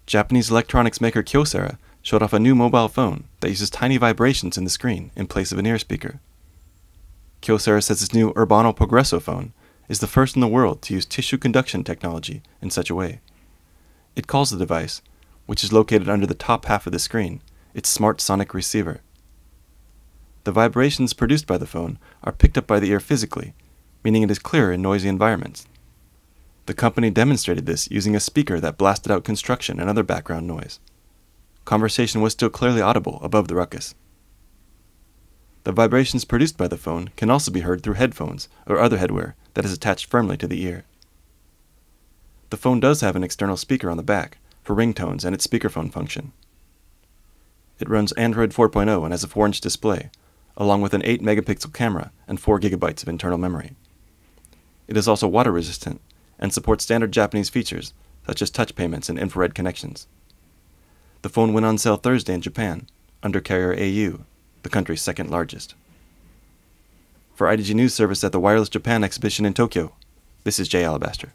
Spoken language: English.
Japanese electronics maker Kyocera showed off a new mobile phone that uses tiny vibrations in the screen in place of an ear speaker. Kyocera says its new Urbano Progresso phone is the first in the world to use tissue conduction technology in such a way. It calls the device, which is located under the top half of the screen, its smart sonic receiver. The vibrations produced by the phone are picked up by the ear physically, meaning it is clear in noisy environments. The company demonstrated this using a speaker that blasted out construction and other background noise. Conversation was still clearly audible above the ruckus. The vibrations produced by the phone can also be heard through headphones or other headwear that is attached firmly to the ear. The phone does have an external speaker on the back for ringtones and its speakerphone function. It runs Android 4.0 and has a 4-inch display, along with an 8-megapixel camera and 4 GB of internal memory. It is also water resistant and supports standard Japanese features such as touch payments and infrared connections. The phone went on sale Thursday in Japan, under carrier au, the country's second largest. For IDG News Service at the Wireless Japan exhibition in Tokyo, this is Jay Alabaster.